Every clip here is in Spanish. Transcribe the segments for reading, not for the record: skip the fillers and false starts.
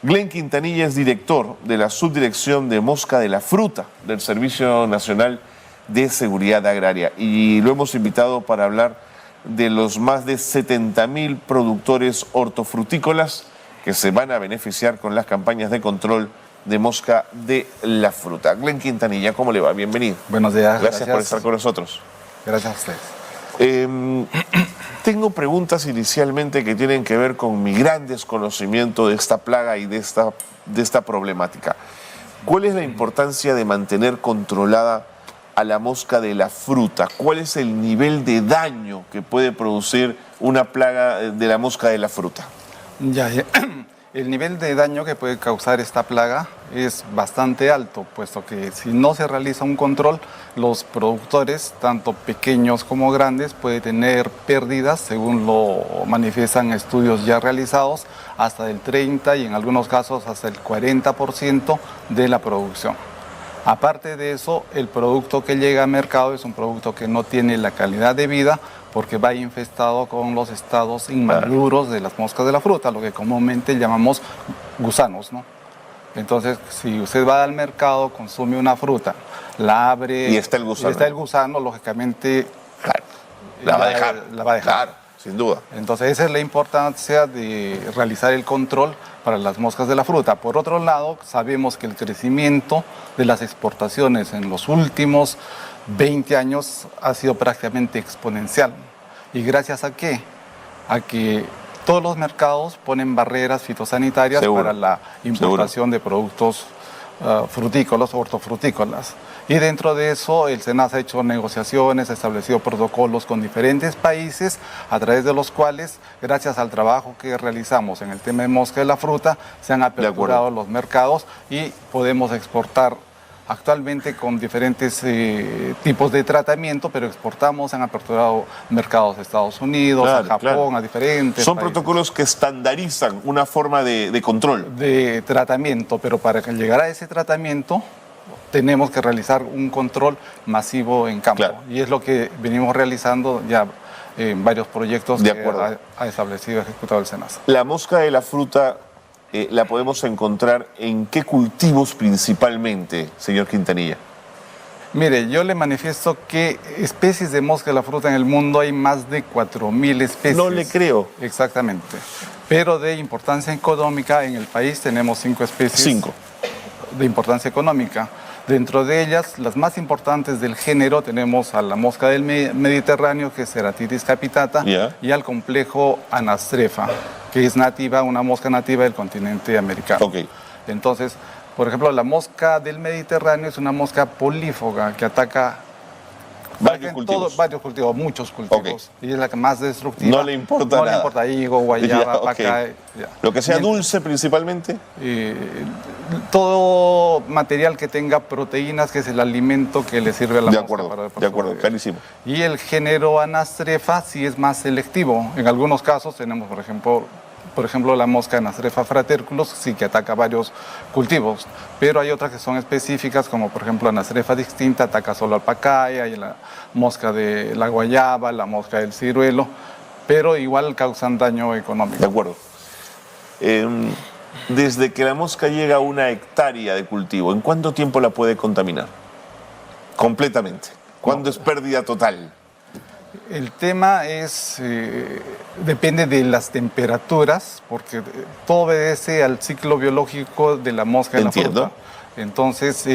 Glenn Quintanilla es director de la Subdirección de Mosca de la Fruta del Servicio Nacional de Seguridad Agraria y lo hemos invitado para hablar de los más de 70.000 productores hortofrutícolas que se van a beneficiar con las campañas de control de mosca de la fruta. Glenn Quintanilla, ¿cómo le va? Bienvenido. Buenos días. Gracias por estar con nosotros. Gracias a ustedes. Tengo preguntas inicialmente que tienen que ver con mi gran desconocimiento de esta plaga y de esta problemática. ¿Cuál es la importancia de mantener controlada a la mosca de la fruta? ¿Cuál es el nivel de daño que puede producir una plaga de la mosca de la fruta? El nivel de daño que puede causar esta plaga es bastante alto, puesto que si no se realiza un control, los productores, tanto pequeños como grandes, pueden tener pérdidas, según lo manifiestan estudios ya realizados, hasta del 30% y en algunos casos hasta el 40% de la producción. Aparte de eso, el producto que llega al mercado es un producto que no tiene la calidad de vida porque va infestado con los estados inmaduros de las moscas de la fruta, lo que comúnmente llamamos gusanos, ¿no? Entonces, si usted va al mercado, consume una fruta, la abre y está el gusano, lógicamente claro, la va a dejar. Claro, sin duda. Entonces, esa es la importancia de realizar el control para las moscas de la fruta. Por otro lado, sabemos que el crecimiento de las exportaciones en los últimos 20 años ha sido prácticamente exponencial. ¿Y gracias a qué? A que todos los mercados ponen barreras fitosanitarias para la importación de productos frutícolas o hortofrutícolas. Y dentro de eso, el SENASA ha hecho negociaciones, ha establecido protocolos con diferentes países, a través de los cuales, gracias al trabajo que realizamos en el tema de mosca de la fruta, se han aperturado los mercados y podemos exportar actualmente con diferentes tipos de tratamiento, pero exportamos, han aperturado mercados de Estados Unidos, a Japón, a diferentes Son países. protocolos que estandarizan una forma de control. De tratamiento, pero para llegar a ese tratamiento tenemos que realizar un control masivo en campo. Y es lo que venimos realizando ya en varios proyectos que ha establecido y ejecutado el SENASA. La mosca de la fruta la podemos encontrar en qué cultivos principalmente, señor Quintanilla. Mire, yo le manifiesto que especies de mosca de la fruta en el mundo hay más de 4.000 especies. No le creo. Exactamente. Pero de importancia económica en el país tenemos 5 especies. 5. De importancia económica. Dentro de ellas, las más importantes del género, tenemos a la mosca del Mediterráneo, que es Ceratitis capitata, y al complejo Anastrefa, que es nativa, una mosca nativa del continente americano. Entonces, por ejemplo, la mosca del Mediterráneo es una mosca polífaga que ataca varios cultivos, muchos cultivos. Y es la que más destructiva. No le importa nada. No le importa higo, guayaba, pacay. Lo que sea dulce principalmente. Todo material que tenga proteínas, que es el alimento que le sirve a la mosca. De acuerdo, clarísimo. Y el género Anastrefa sí es más selectivo. En algunos casos tenemos, por ejemplo, la mosca Anastrefa fraterculus, sí que ataca varios cultivos, pero hay otras que son específicas, como por ejemplo Anastrefa distinta, ataca solo al pacaya, hay la mosca de la guayaba, la mosca del ciruelo, pero igual causan daño económico. De acuerdo. Desde que la mosca llega a 1 hectárea de cultivo, ¿en cuánto tiempo la puede contaminar? Completamente. ¿Cuándo es pérdida total? El tema es, depende de las temperaturas, porque todo obedece al ciclo biológico de la mosca de la fruta. Entonces,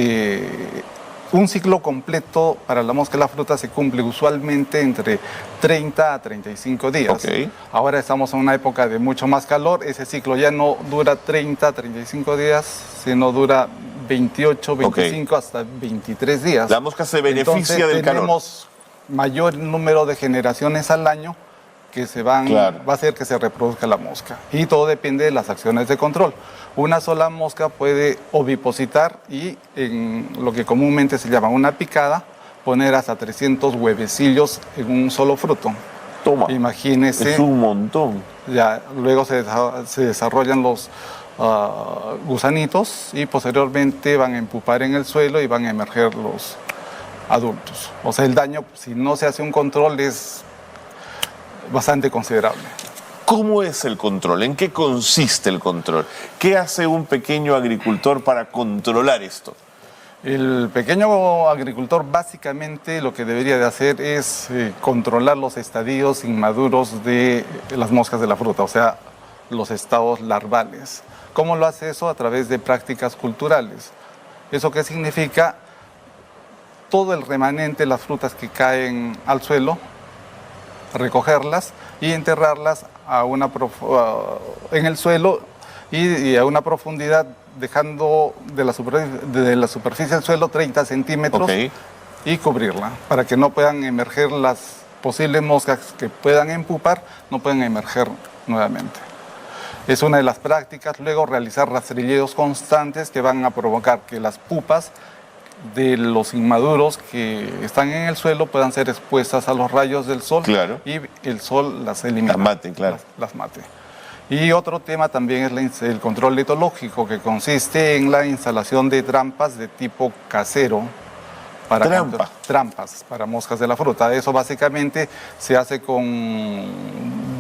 un ciclo completo para la mosca de la fruta se cumple usualmente entre 30 a 35 días. Ahora estamos en una época de mucho más calor, ese ciclo ya no dura 30 a 35 días, sino dura 28, 25 hasta 23 días. La mosca se beneficia del calor. Tenemos mayor número de generaciones al año que va a hacer que se reproduzca la mosca. Y todo depende de las acciones de control. Una sola mosca puede ovipositar y en lo que comúnmente se llama una picada, poner hasta 300 huevecillos en un solo fruto. Toma. Imagínese. Es un montón. Ya, luego se desarrollan los gusanitos y posteriormente van a empupar en el suelo y van a emerger los adultos. O sea, el daño, si no se hace un control, es bastante considerable. ¿Cómo es el control? ¿En qué consiste el control? ¿Qué hace un pequeño agricultor para controlar esto? El pequeño agricultor básicamente lo que debería de hacer es controlar los estadios inmaduros de las moscas de la fruta, o sea, los estados larvales. ¿Cómo lo hace eso? A través de prácticas culturales. ¿Eso qué significa? Todo el remanente, las frutas que caen al suelo, recogerlas y enterrarlas en el suelo y a una profundidad, dejando de la superficie del suelo 30 centímetros, Okay. y cubrirla para que no puedan emerger las posibles moscas que puedan empupar, no puedan emerger nuevamente. Es una de las prácticas. Luego, realizar rastrilleos constantes que van a provocar que las pupas de los inmaduros que están en el suelo puedan ser expuestas a los rayos del sol, Claro. y el sol las elimina. Las mate, claro. Las mate. Y otro tema también es el control etológico, que consiste en la instalación de trampas de tipo casero. Trampas para moscas de la fruta. Eso básicamente se hace con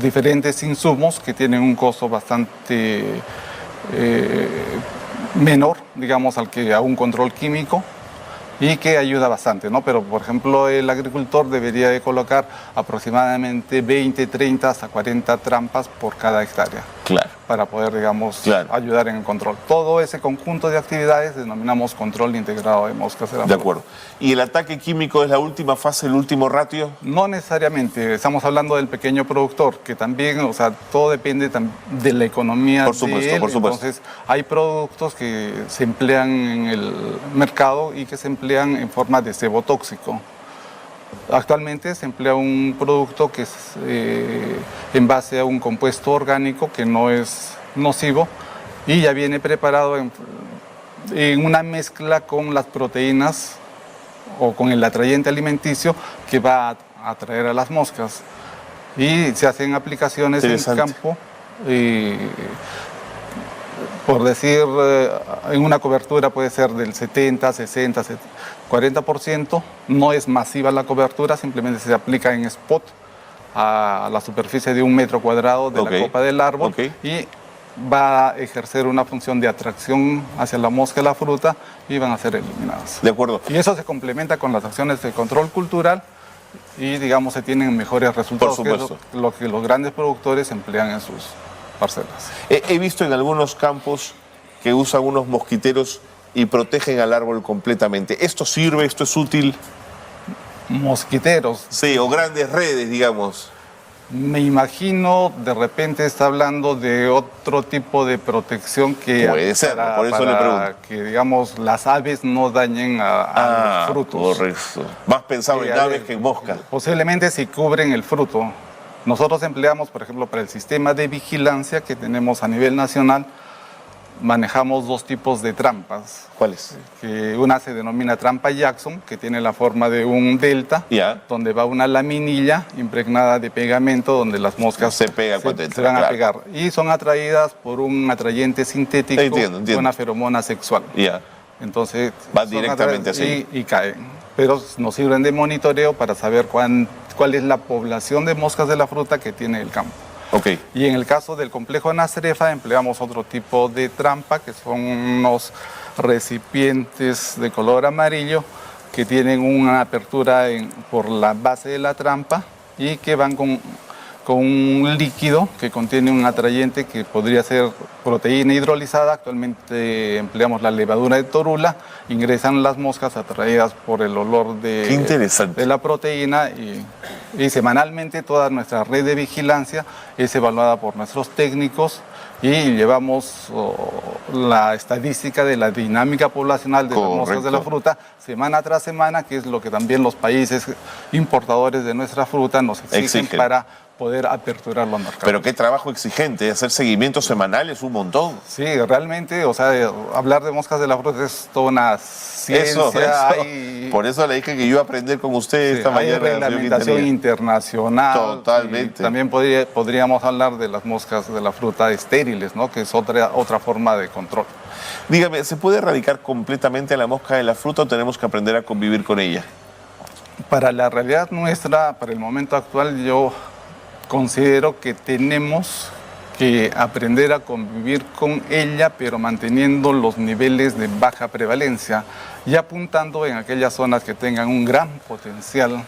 diferentes insumos que tienen un costo bastante menor, digamos, a un control químico, y que ayuda bastante, ¿no? Pero, por ejemplo, el agricultor debería de colocar aproximadamente 20, 30 hasta 40 trampas por cada hectárea. Claro. Para poder, digamos, Claro. ayudar en el control. Todo ese conjunto de actividades denominamos control integrado de moscas de la fruta. De acuerdo. ¿Y el ataque químico es la última fase, el último ratio? No necesariamente, estamos hablando del pequeño productor, que también, o sea, todo depende de la economía Por supuesto, de él. por supuesto. Entonces, hay productos que se emplean en el mercado y que se emplean en forma de cebo tóxico. Actualmente se emplea un producto que es en base a un compuesto orgánico que no es nocivo y ya viene preparado en una mezcla con las proteínas o con el atrayente alimenticio que va a atraer a las moscas. Y se hacen aplicaciones en campo, por decir, en una cobertura puede ser del 70, 60, 40%. No es masiva la cobertura, simplemente se aplica en spot a la superficie de 1 metro cuadrado de la copa del árbol, y va a ejercer una función de atracción hacia la mosca y la fruta y van a ser eliminadas. De acuerdo. Y eso se complementa con las acciones de control cultural y, digamos, se tienen mejores resultados. Por supuesto. Que es lo que los grandes productores emplean en sus parcelas. He visto en algunos campos que usan unos mosquiteros y protegen al árbol completamente. ¿Esto sirve? ¿Esto es útil? Mosquiteros. Sí, o grandes redes, digamos. Me imagino, de repente está hablando de otro tipo de protección que... Puede ser, por eso le pregunto. Que, digamos, las aves no dañen a los frutos. Correcto. Más pensado en aves que en moscas. Posiblemente si cubren el fruto. Nosotros empleamos, por ejemplo, para el sistema de vigilancia que tenemos a nivel nacional, manejamos 2 tipos de trampas. ¿Cuáles? Una se denomina trampa Jackson, que tiene la forma de un delta, donde va una laminilla impregnada de pegamento, donde las moscas se van a pegar. Y son atraídas por un atrayente sintético, una feromona sexual. Entonces, van directamente así. Y caen. Pero nos sirven de monitoreo para saber cuál es la población de moscas de la fruta que tiene el campo. Y en el caso del complejo Nasrefa empleamos otro tipo de trampa, que son unos recipientes de color amarillo que tienen una apertura por la base de la trampa y que van con un líquido que contiene un atrayente que podría ser proteína hidrolizada. Actualmente empleamos la levadura de torula. Ingresan las moscas atraídas por el olor de la proteína y semanalmente toda nuestra red de vigilancia es evaluada por nuestros técnicos y llevamos la estadística de la dinámica poblacional de las moscas de la fruta semana tras semana, que es lo que también los países importadores de nuestra fruta nos exigen para poder aperturar los mercados. Pero qué trabajo exigente, hacer seguimientos semanales, un montón. Sí, realmente, o sea, hablar de moscas de la fruta es toda una ciencia. Por eso le dije que yo iba a aprender con usted esta mañana. Hay reglamentación internacional. Totalmente. También podríamos hablar de las moscas de la fruta estériles, ¿no? Que es otra forma de control. Dígame, ¿se puede erradicar completamente la mosca de la fruta o tenemos que aprender a convivir con ella? Para la realidad nuestra, para el momento actual, yo considero que tenemos que aprender a convivir con ella, pero manteniendo los niveles de baja prevalencia y apuntando en aquellas zonas que tengan un gran potencial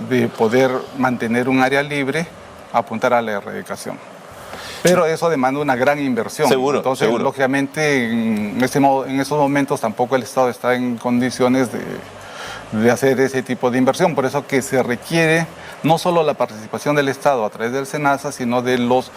de poder mantener un área libre, apuntar a la erradicación. Pero eso demanda una gran inversión. Seguro, entonces, seguro. lógicamente, en esos momentos tampoco el Estado está en condiciones de hacer ese tipo de inversión. Por eso que se requiere no solo la participación del Estado a través del SENASA, sino de los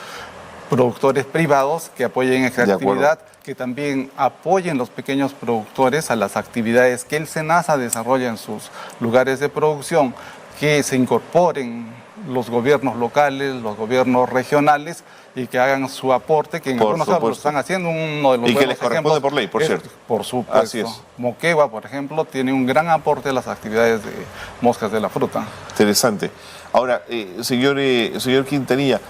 productores privados que apoyen esta actividad, que también apoyen los pequeños productores a las actividades que el SENASA desarrolla en sus lugares de producción, que se incorporen los gobiernos locales, los gobiernos regionales y que hagan su aporte, que en algunos casos lo están haciendo. Uno de los y que les corresponde por ley, por cierto. Por supuesto. Así es. Moquegua, por ejemplo, tiene un gran aporte a las actividades de moscas de la fruta. Interesante. Ahora, señor Quintanilla,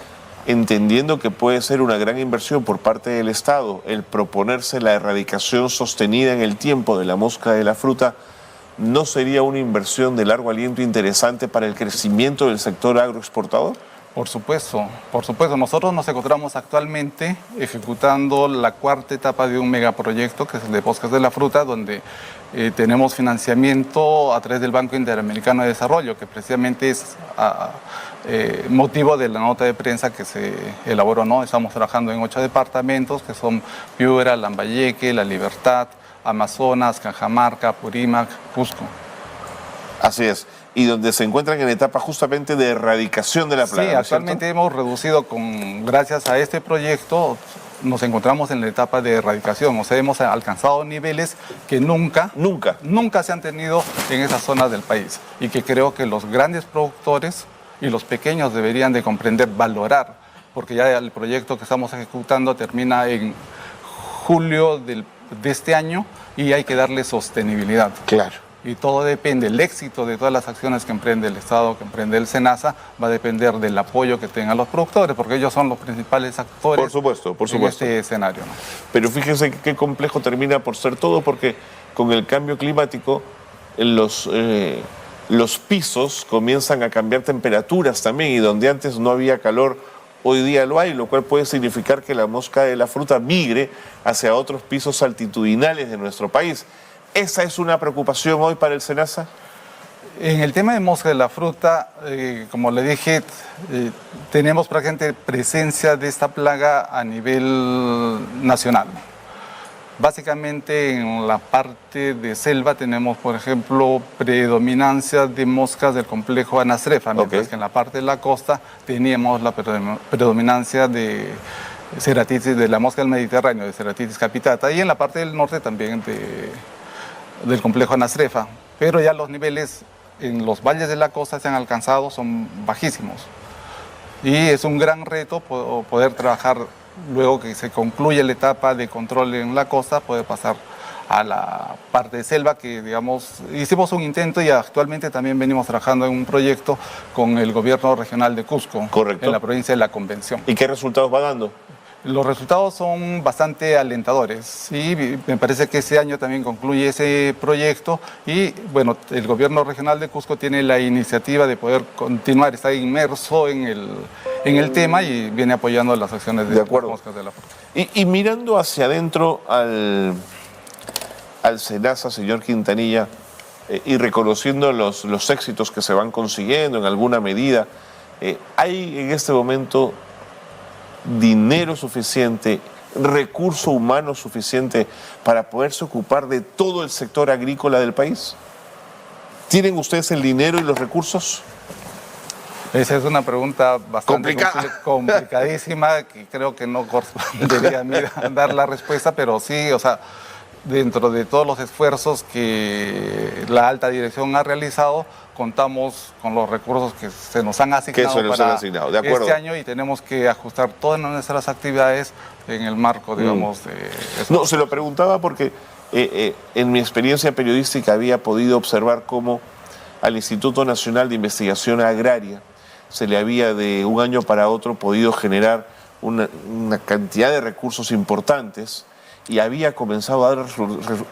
entendiendo que puede ser una gran inversión por parte del Estado el proponerse la erradicación sostenida en el tiempo de la mosca de la fruta, ¿no sería una inversión de largo aliento interesante para el crecimiento del sector agroexportador? Por supuesto, por supuesto. Nosotros nos encontramos actualmente ejecutando la cuarta etapa de un megaproyecto, que es el de moscas de la fruta, donde tenemos financiamiento a través del Banco Interamericano de Desarrollo, que precisamente es motivo de la nota de prensa que se elaboró, ¿no? Estamos trabajando en 8 departamentos, que son Piura, Lambayeque, La Libertad, Amazonas, Cajamarca, Purímac, Cusco. Así es. Y donde se encuentran en etapa justamente de erradicación de la plaga. Sí, actualmente hemos reducido, gracias a este proyecto, nos encontramos en la etapa de erradicación. O sea, hemos alcanzado niveles que nunca se han tenido en esas zonas del país. Y que creo que los grandes productores y los pequeños deberían de comprender, valorar, porque ya el proyecto que estamos ejecutando termina en julio de este año y hay que darle sostenibilidad. Claro. Y todo depende, el éxito de todas las acciones que emprende el Estado, que emprende el SENASA, va a depender del apoyo que tengan los productores, porque ellos son los principales actores. Por supuesto. En este escenario, ¿no? Pero fíjense qué complejo termina por ser todo, porque con el cambio climático los pisos comienzan a cambiar temperaturas también, y donde antes no había calor, hoy día lo hay, lo cual puede significar que la mosca de la fruta migre hacia otros pisos altitudinales de nuestro país. ¿Esa es una preocupación hoy para el SENASA? En el tema de mosca de la fruta, como le dije, tenemos prácticamente presencia de esta plaga a nivel nacional. Básicamente en la parte de selva tenemos, por ejemplo, predominancia de moscas del complejo Anastrefa, mientras que en la parte de la costa teníamos la predominancia de ceratitis, de la mosca del Mediterráneo, de Ceratitis capitata, y en la parte del norte también del complejo Anastrefa. Pero ya los niveles en los valles de la costa se han alcanzado, son bajísimos. Y es un gran reto poder trabajar luego que se concluye la etapa de control en la costa, poder pasar a la parte de selva, que digamos, hicimos un intento y actualmente también venimos trabajando en un proyecto con el gobierno regional de Cusco. Correcto. En la provincia de La Convención. ¿Y qué resultados va dando? Los resultados son bastante alentadores y me parece que este año también concluye ese proyecto y bueno, el gobierno regional de Cusco tiene la iniciativa de poder continuar, está inmerso en el tema y viene apoyando las acciones de las moscas de la fruta. Y mirando hacia adentro al SENASA, señor Quintanilla, y reconociendo los éxitos que se van consiguiendo en alguna medida, ¿hay en este momento dinero suficiente, recurso humano suficiente para poderse ocupar de todo el sector agrícola del país? ¿Tienen ustedes el dinero y los recursos? Esa es una pregunta bastante complicadísima, que creo que no correspondería a mí dar la respuesta, pero sí, o sea, dentro de todos los esfuerzos que la alta dirección ha realizado, contamos con los recursos que se nos han asignado para este año y tenemos que ajustar todas nuestras actividades en el marco, digamos, de eso. No, se lo preguntaba porque en mi experiencia periodística había podido observar cómo al Instituto Nacional de Investigación Agraria se le había de un año para otro podido generar una cantidad de recursos importantes y había comenzado a dar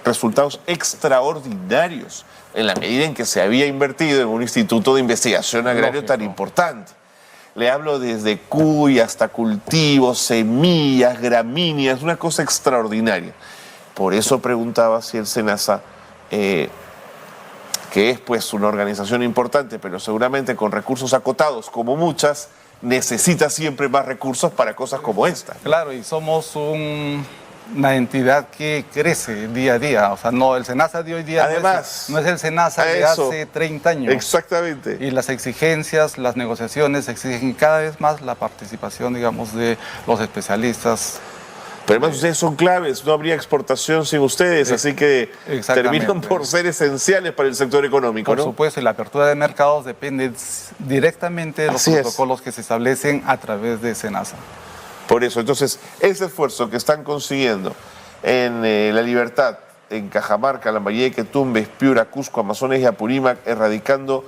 resultados extraordinarios en la medida en que se había invertido en un instituto de investigación agrario tan importante. Le hablo desde cuy hasta cultivos, semillas, gramíneas, una cosa extraordinaria. Por eso preguntaba si el SENASA, que es pues una organización importante, pero seguramente con recursos acotados como muchas, necesita siempre más recursos para cosas como esta. Claro, y somos una entidad que crece día a día. O sea, no, el SENASA de hoy día además, no es el SENASA de hace 30 años. Exactamente. Y las exigencias, las negociaciones exigen cada vez más la participación, digamos, de los especialistas. Pero además ustedes son claves, no habría exportación sin ustedes, así que terminan por ser esenciales para el sector económico, Por ¿no? supuesto, y la apertura de mercados depende directamente de los protocolos que se establecen a través de SENASA. Por eso, entonces, ese esfuerzo que están consiguiendo en La Libertad, en Cajamarca, Lambayeque, Tumbes, Piura, Cusco, Amazonas y Apurímac, erradicando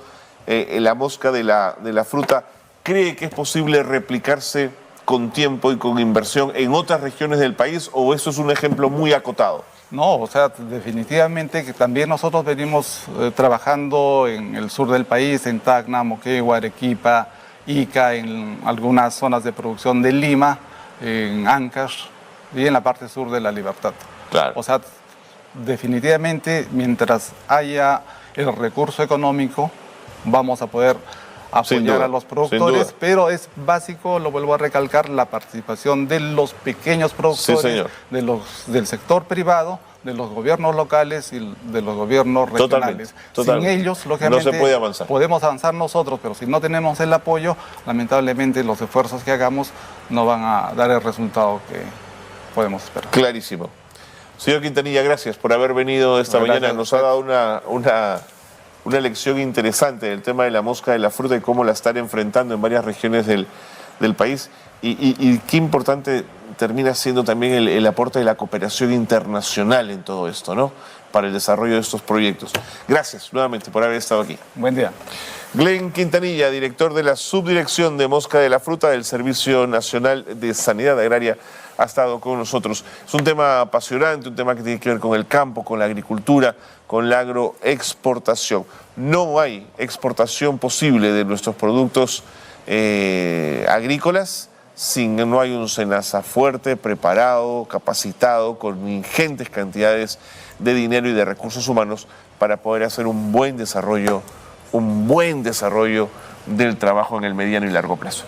la mosca de la fruta, ¿cree que es posible replicarse con tiempo y con inversión en otras regiones del país, o eso es un ejemplo muy acotado? No, o sea, definitivamente que también nosotros venimos trabajando en el sur del país, en Tacna, Moquegua, Arequipa, Ica, en algunas zonas de producción de Lima, en Ancash y en la parte sur de La Libertad. Claro. O sea, definitivamente mientras haya el recurso económico, vamos a poder apoyar a los productores, pero es básico, lo vuelvo a recalcar, la participación de los pequeños productores, del sector privado, de los gobiernos locales y de los gobiernos regionales. Totalmente. Sin ellos, lógicamente, no se puede avanzar. Podemos avanzar nosotros, pero si no tenemos el apoyo, lamentablemente los esfuerzos que hagamos no van a dar el resultado que podemos esperar. Clarísimo. Señor Quintanilla, gracias por haber venido esta mañana. Nos ha dado una lección interesante del tema de la mosca de la fruta y cómo la están enfrentando en varias regiones del país. Y qué importante termina siendo también el aporte de la cooperación internacional en todo esto, ¿no? Para el desarrollo de estos proyectos. Gracias nuevamente por haber estado aquí. Buen día. Glenn Quintanilla, director de la Subdirección de Mosca de la Fruta del Servicio Nacional de Sanidad Agraria, ha estado con nosotros. Es un tema apasionante, un tema que tiene que ver con el campo, con la agricultura, con la agroexportación. No hay exportación posible de nuestros productos agrícolas si no hay un SENASA fuerte, preparado, capacitado, con ingentes cantidades de dinero y de recursos humanos para poder hacer un buen desarrollo del trabajo en el mediano y largo plazo.